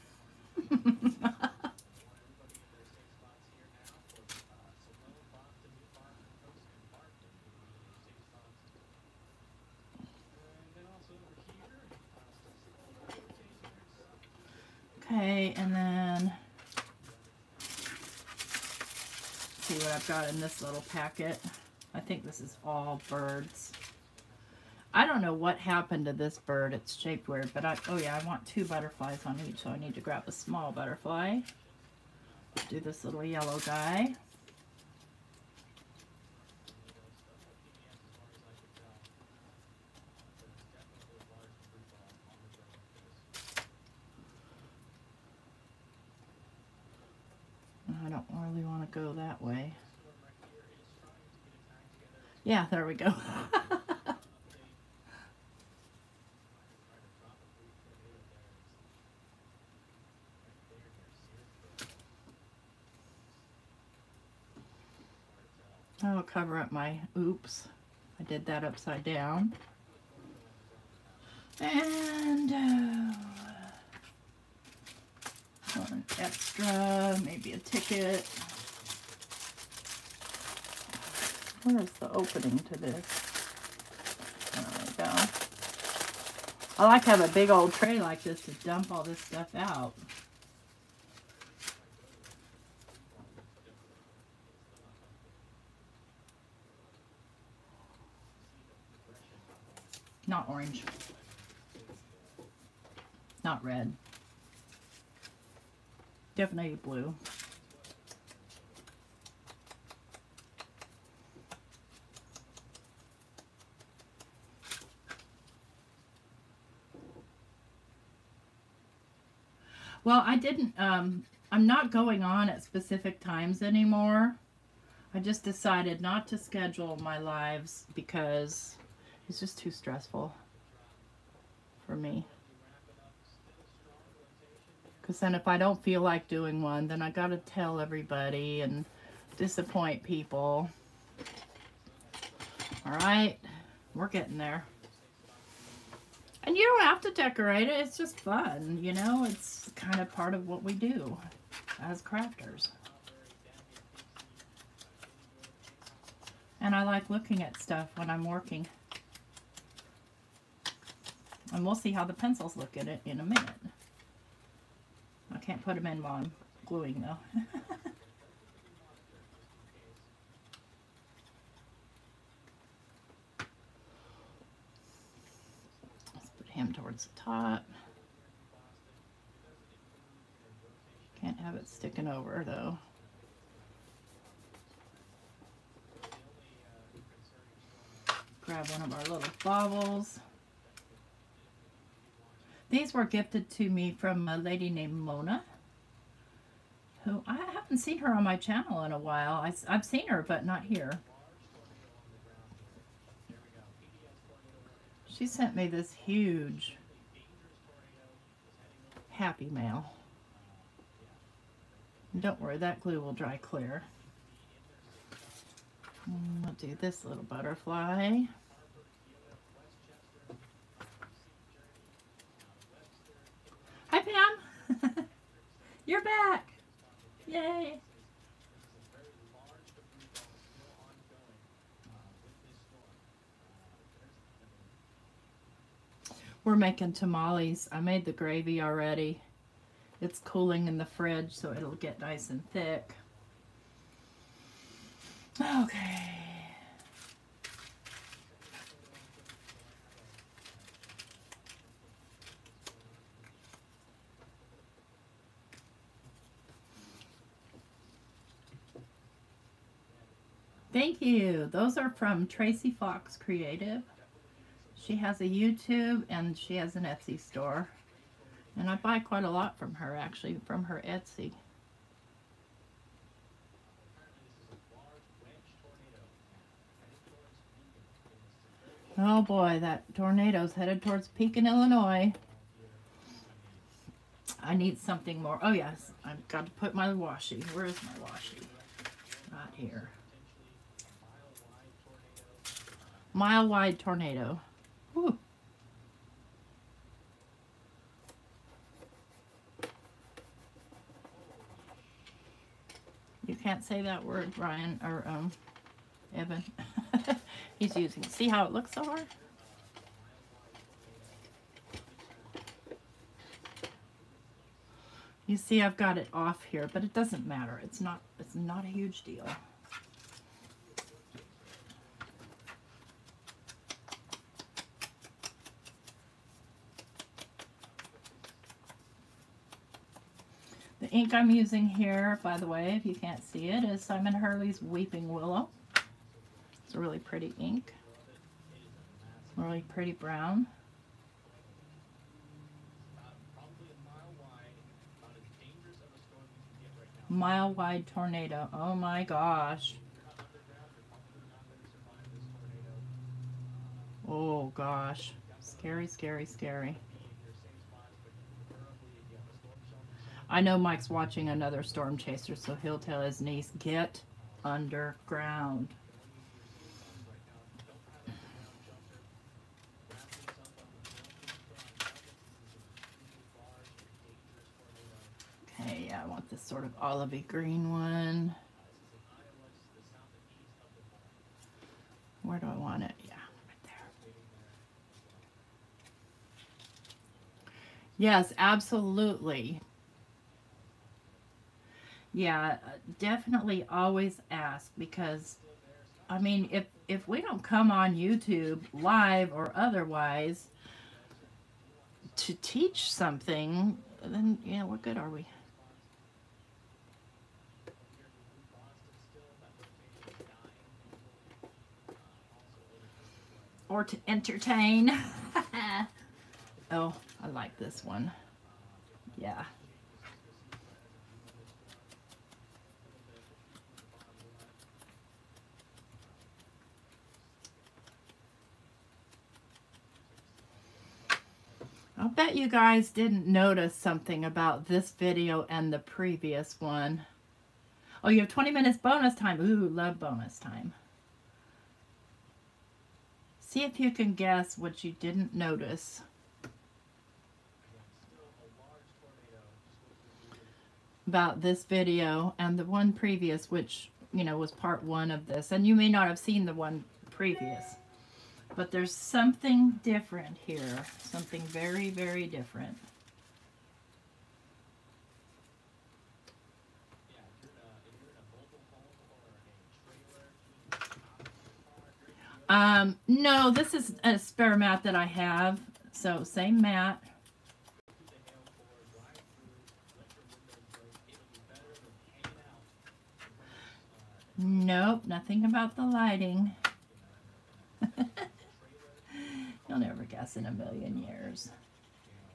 Okay, and then see what I've got in this little packet. I think this is all birds. I don't know what happened to this bird. It's shaped weird, but oh yeah, I want 2 butterflies on each, so I need to grab a small butterfly. Do this little yellow guy. I don't really want to go that way. Yeah, there we go. I'll cover up my oops. I did that upside down. And one extra, maybe a ticket. Where's the opening to this? There we go. I like to have a big old tray like this to dump all this stuff out. Not orange. Not red. Definitely blue. Well, I didn't, I'm not going on at specific times anymore. I just decided not to schedule my lives because it's just too stressful for me. Because then if I don't feel like doing one, then I gotta tell everybody and disappoint people. All right, we're getting there. And you don't have to decorate it, it's just fun, you know? It's kind of part of what we do as crafters. And I like looking at stuff when I'm working. And we'll see how the pencils look at it in a minute. I can't put them in while I'm gluing though. Let's put him towards the top. Can't have it sticking over though. Grab one of our little baubles. These were gifted to me from a lady named Mona, who I haven't seen her on my channel in a while. I've seen her, but not here. She sent me this huge Happy Mail. And don't worry, that glue will dry clear. I'll do this little butterfly. Hi, Pam. You're back. Yay. We're making tamales. I made the gravy already. It's cooling in the fridge, so it'll get nice and thick. Okay. Thank you. Those are from Tracy Fox Creative. She has a YouTube and she has an Etsy store. And I buy quite a lot from her, actually, from her Etsy. Oh boy, that tornado's headed towards Pekin, Illinois. I need something more. Oh yes, I've got to put my washi. Where is my washi? Not here. Mile wide tornado. Whew. You can't say that word, Ryan, or Evan. He's using. See how it looks so hard? You see I've got it off here, but it doesn't matter. It's not a huge deal. The ink I'm using here, by the way, if you can't see it, is Simon Hurley's Weeping Willow. It's a really pretty ink. Really pretty brown. Mile Wide Tornado. Oh my gosh. Oh gosh. Scary, scary, scary. I know Mike's watching another Storm Chaser, so he'll tell his niece, get underground. Okay, yeah, I want this sort of olivey green one. Where do I want it? Yeah, right there. Yes, absolutely. Yeah, definitely always ask, because I mean, if we don't come on YouTube live or otherwise to teach something, then yeah, what good are we? Or to entertain. Oh, I like this one. Yeah. I'll bet you guys didn't notice something about this video and the previous one. Oh, you have 20 minutes bonus time. Ooh, love bonus time. See if you can guess what you didn't notice about this video and the one previous, which, you know, was part one of this. And you may not have seen the one previous. But there's something different here. Something very, very different. No, this is a spare mat that I have. So same mat. Nope, nothing about the lighting. You'll never guess in a million years.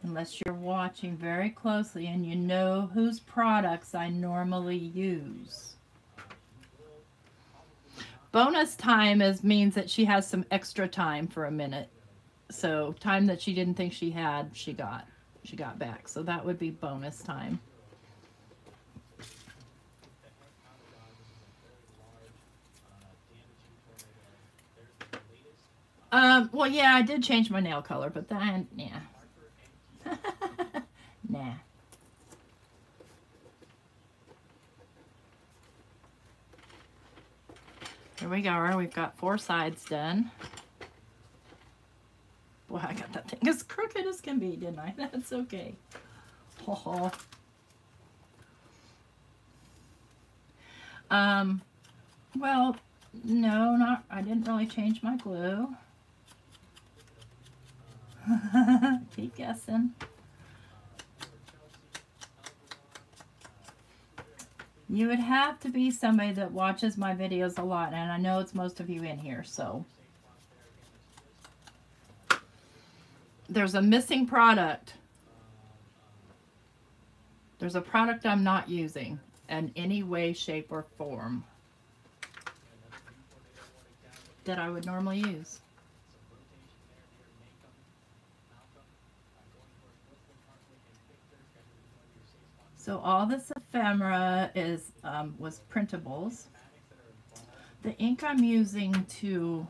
Unless you're watching very closely and you know whose products I normally use. Bonus time means that she has some extra time for a minute. So time that she didn't think she had, she got back. So that would be bonus time. Well, yeah, I did change my nail color, but then, yeah. Nah. Here we go. We've got 4 sides done. Boy, I got that thing as crooked as can be, didn't I? That's okay. Oh. Well, no, I didn't really change my glue. Keep guessing. You would have to be somebody that watches my videos a lot, and I know it's most of you in here, so. There's a missing product. There's a product I'm not using in any way, shape, or form that I would normally use. So all this ephemera is was printables. The ink I'm using to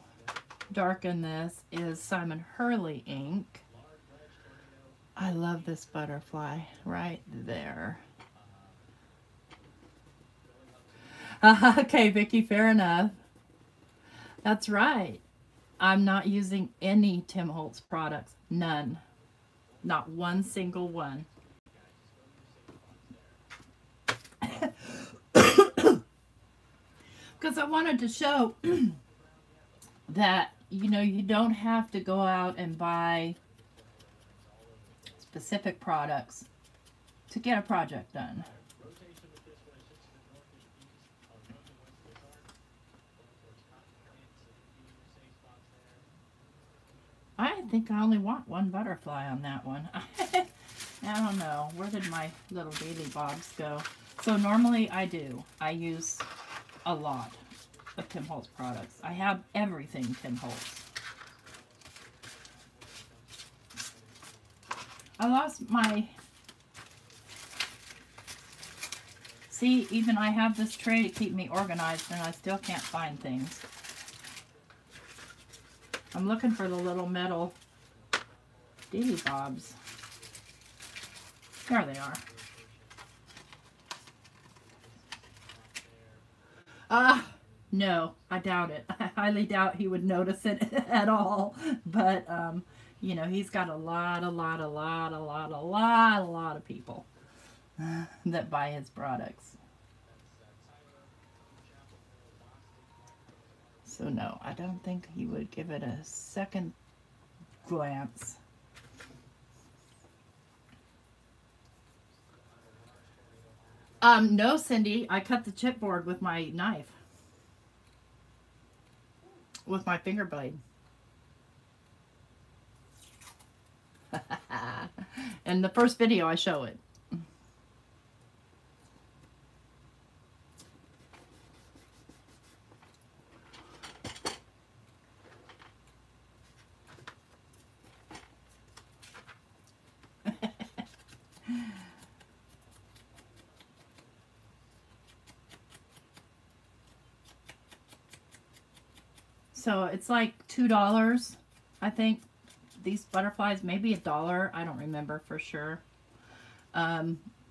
darken this is Simon Hurley ink. I love this butterfly right there. Okay, Vicki, fair enough. That's right. I'm not using any Tim Holtz products. None. Not one single one. Because I wanted to show that, you know, you don't have to go out and buy specific products to get a project done. think I only want one butterfly on that one. I don't know. Where did my little daily bobs go? So normally I do. I use a lot of Tim Holtz products. I have everything Tim Holtz. I lost my... See, even I have this tray to keep me organized and I still can't find things. I'm looking for the little metal daily bobs. There they are. No, I doubt it. I highly doubt he would notice it at all. But, you know, he's got a lot of people that buy his products. So no, I don't think he would give it a second glance. No, Cindy, I cut the chipboard with my knife. With my finger blade. In the first video, I show it. So it's like $2, I think. These butterflies, maybe $1. I don't remember for sure.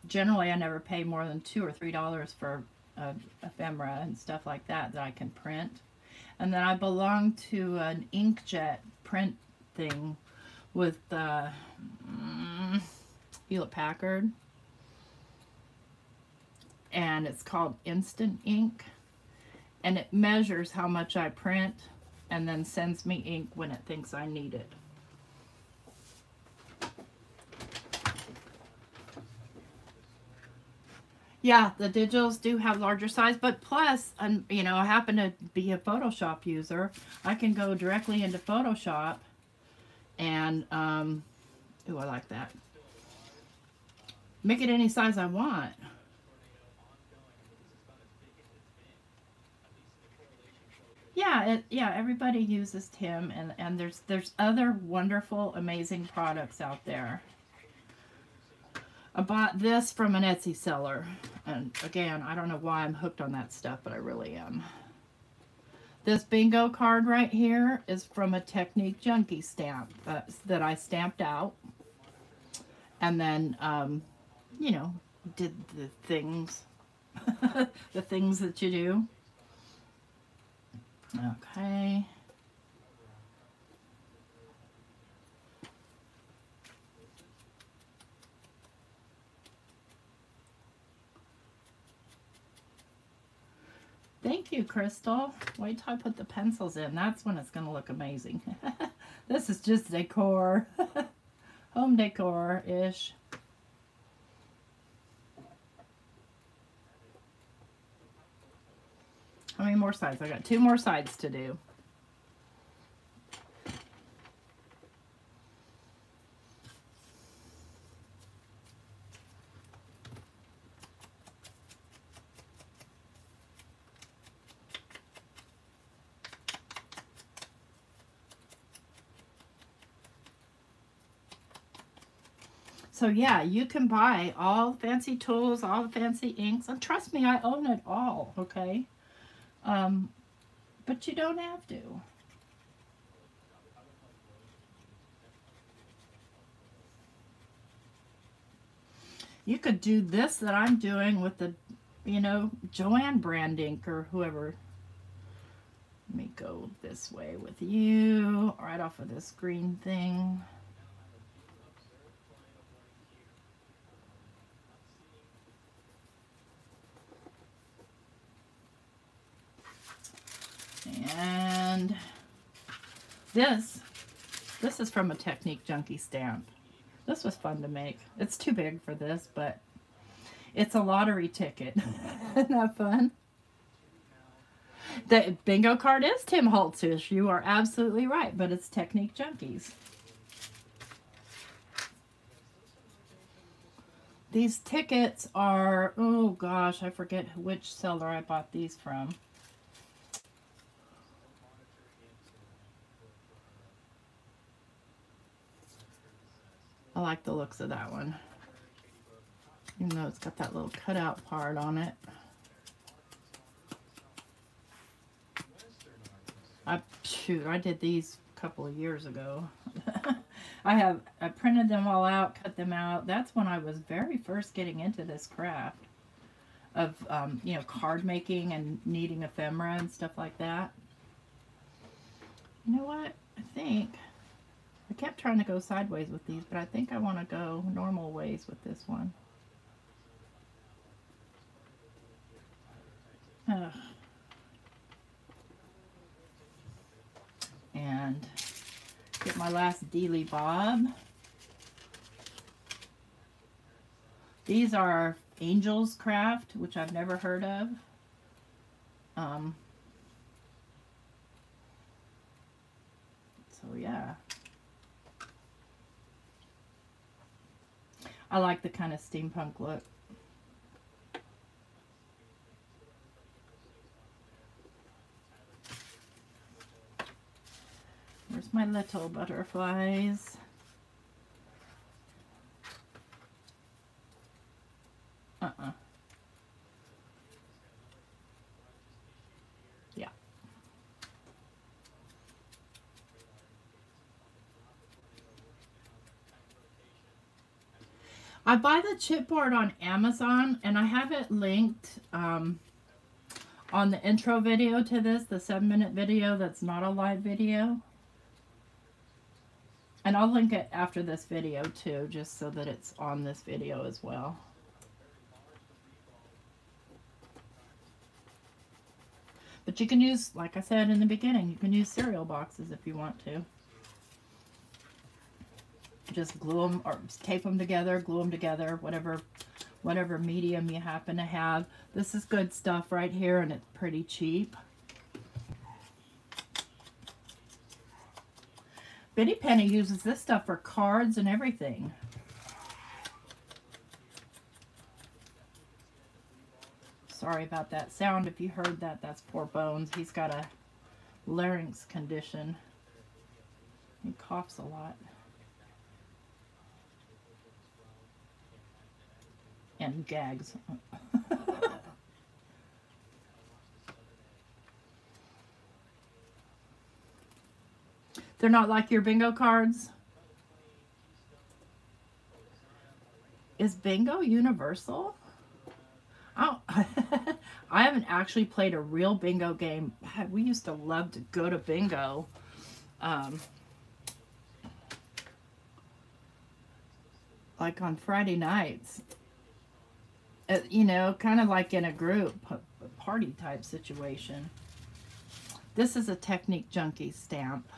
Generally, I never pay more than $2 or $3 for ephemera and stuff like that I can print. And then I belong to an inkjet print thing with Hewlett Packard. And it's called Instant Ink. And it measures how much I print and then sends me ink when it thinks I need it. Yeah, the digitals do have larger size, but plus, you know, I happen to be a Photoshop user. I can go directly into Photoshop and, ooh, I like that. Make it any size I want. Yeah, everybody uses Tim, and there's other wonderful, amazing products out there. I bought this from an Etsy seller, and again, I don't know why I'm hooked on that stuff, but I really am. This bingo card right here is from a Technique Junkie stamp that I stamped out, and then, you know, did the things, the things that you do. Okay. Thank you, Crystal. Wait till I put the pencils in. That's when it's going to look amazing. This is just decor. Home decor-ish. How many more sides? I got 2 more sides to do. So yeah, you can buy all the fancy tools, all the fancy inks, and trust me, I own it all, okay? But you don't have to. You could do this that I'm doing with the, you know, Joanne brand ink or whoever. Let me go this way with you, right off of this green thing. And this is from a Technique Junkie stamp. This was fun to make. It's too big for this, but it's a lottery ticket. Isn't that fun? The bingo card is Tim Holtz-ish. You are absolutely right, but it's Technique Junkies. These tickets are, oh gosh, I forget which seller I bought these from. I like the looks of that one. Even though it's got that little cutout part on it. I did these a couple of years ago. I printed them all out, cut them out. That's when I was very first getting into this craft of, you know, card making and kneading ephemera and stuff like that. You know what? I kept trying to go sideways with these, but I think I want to go normal ways with this one. Ugh. And get my last Dealy Bob. These are Angel's Craft, which I've never heard of. So yeah. I like the kind of steampunk look. Where's my little butterflies? Yeah. I buy the chipboard on Amazon, and I have it linked on the intro video to this, the 7-minute video that's not a live video. And I'll link it after this video too, just so that it's on this video as well. But you can use, like I said in the beginning, you can use cereal boxes if you want to. Just glue them or tape them together, glue them together, whatever medium you happen to have. This is good stuff right here, and it's pretty cheap. Bitty Penny uses this stuff for cards and everything. Sorry about that sound. If you heard that, that's poor Bones. He's got a larynx condition. He coughs a lot. And gags. They're not like your bingo cards? Is bingo universal? Oh, I haven't actually played a real bingo game. We used to love to go to bingo. Like on Friday nights. You know, kind of like in a group, a party type situation. This is a Technique Junkie stamp.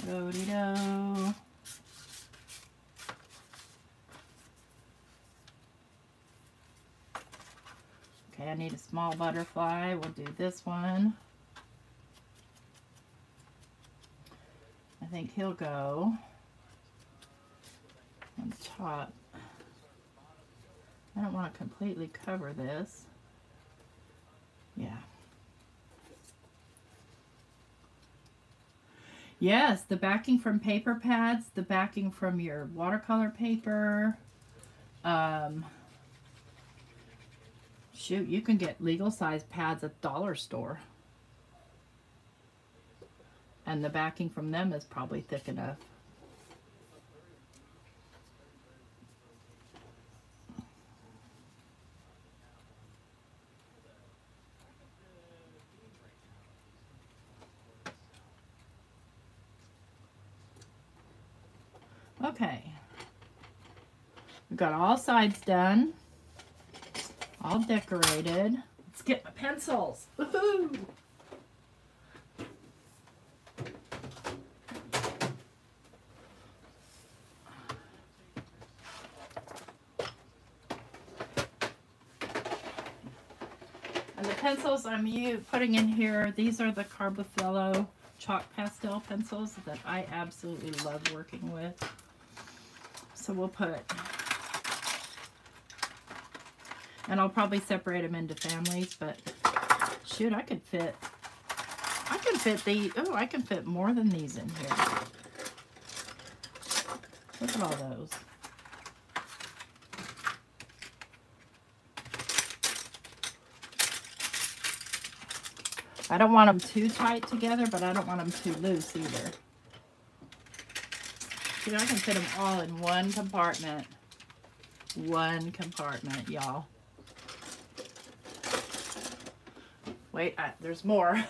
Do-de-do. Okay, I need a small butterfly. We'll do this one. I think he'll go on top. I don't want to completely cover this. Yeah. Yes, the backing from paper pads, the backing from your watercolor paper. Shoot, you can get legal size pads at the dollar store. And the backing from them is probably thick enough. Okay, we've got all sides done, all decorated. Let's get my pencils. Woohoo! And the pencils I'm putting in here, these are the Carbothello chalk pastel pencils that I absolutely love working with. So we'll put, and I'll probably separate them into families, but shoot, I could fit the, I can fit more than these in here. Look at all those. I don't want them too tight together, but I don't want them too loose either. See, I can fit them all in one compartment. One compartment, y'all. Wait, there's more.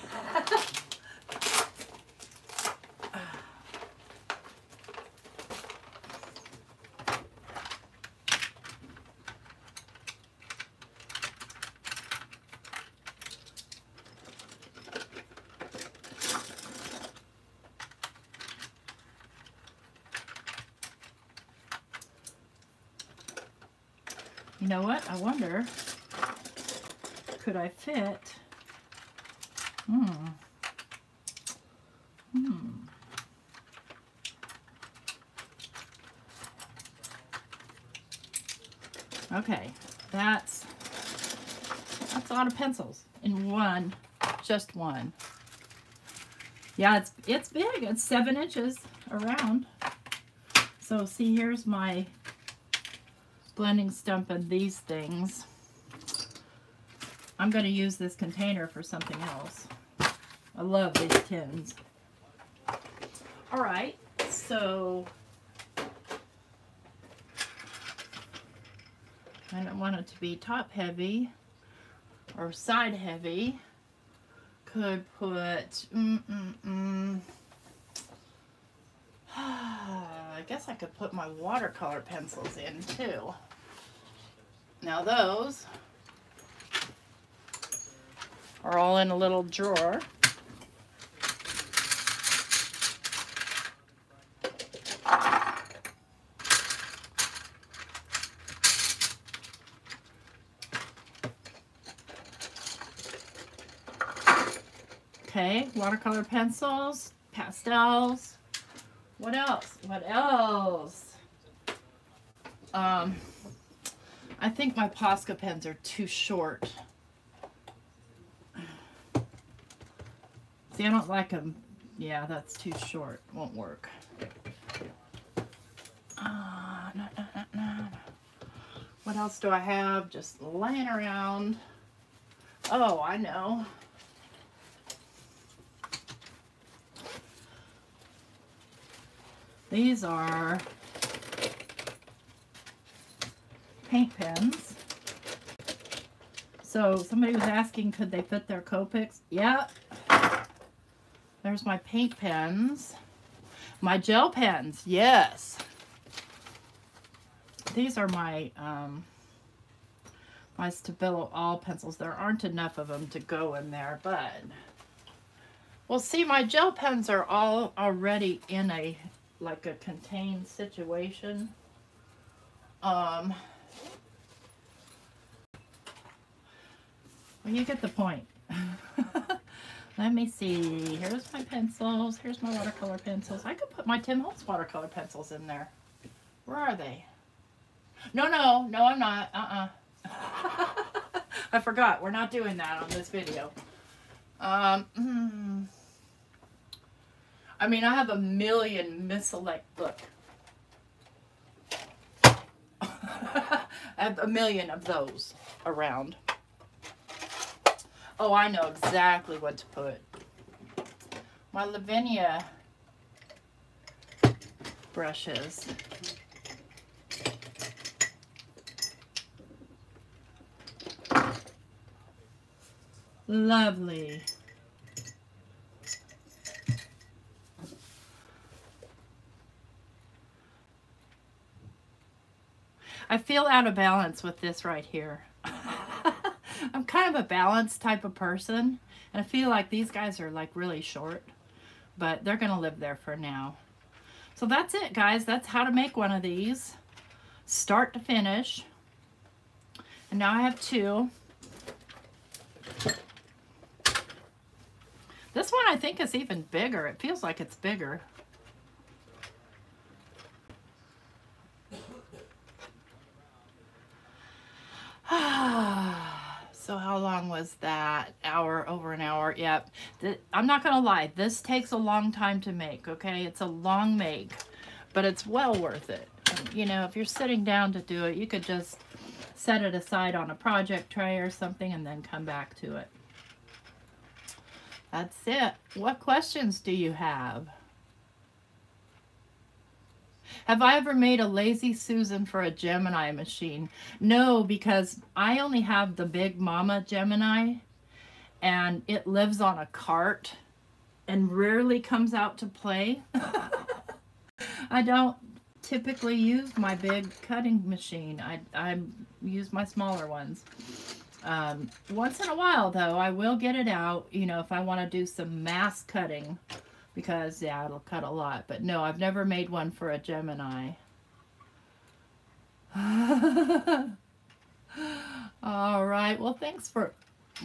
You know what? I wonder, could I fit? Okay, that's a lot of pencils in one, just one. Yeah, it's big. It's 7 inches around. So see, here's my blending stump and these things. I'm going to use this container for something else. I love these tins. All right, so I don't want it to be top heavy or side heavy. Could put, I guess I could put my watercolor pencils in too. Now those are all in a little drawer. Okay, watercolor pencils, pastels. What else? What else? I think my Posca pens are too short. See, I don't like them. Yeah, that's too short. Won't work. No. What else do I have just laying around? Oh, I know. These are paint pens. So somebody was asking, could they fit their Copics? Yeah. There's my paint pens. My gel pens, yes. These are my my Stabilo All pencils. There aren't enough of them to go in there, but well, see, my gel pens are all already in a like a contained situation. Well, you get the point. Let me see. Here's my pencils. Here's my watercolor pencils. I could put my Tim Holtz watercolor pencils in there. Where are they? No, I'm not. I forgot. We're not doing that on this video. I mean, I have a million misselect, look. I have a million of those around. Oh, I know exactly what to put. My Lavinia brushes. Lovely. I feel out of balance with this right here. I'm kind of a balanced type of person, and I feel like these guys are like really short, but they're gonna live there for now. So that's it, guys. That's how to make one of these, start to finish. And now I have two. This one I I think it's even bigger. It feels like it's bigger. So how long was that? Hour, over an hour. Yep. I'm not gonna lie, this takes a long time to make, okay? It's a long make, but it's well worth it. And, you know, if you're sitting down to do it, you could just set it aside on a project tray or something and then come back to it. That's it. What questions do you have? Have I ever made a Lazy Susan for a Gemini machine? No, because I only have the Big Mama Gemini, and it lives on a cart and rarely comes out to play. I don't typically use my big cutting machine. I use my smaller ones. Once in a while, though, I will get it out, you know, if I want to do some mass cutting. Because, yeah, it'll cut a lot. But no, I've never made one for a Gemini. All right. Well, thanks for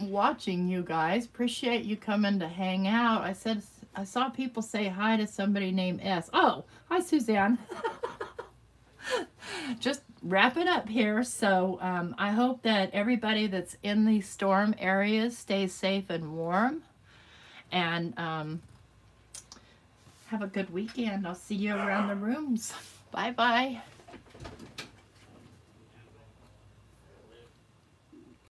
watching, you guys. Appreciate you coming to hang out. I saw people say hi to somebody named S. Oh, hi, Suzanne. Just wrap it up here. So I hope that everybody that's in these storm areas stays safe and warm. And have a good weekend. I'll see you around the rooms. Bye-bye.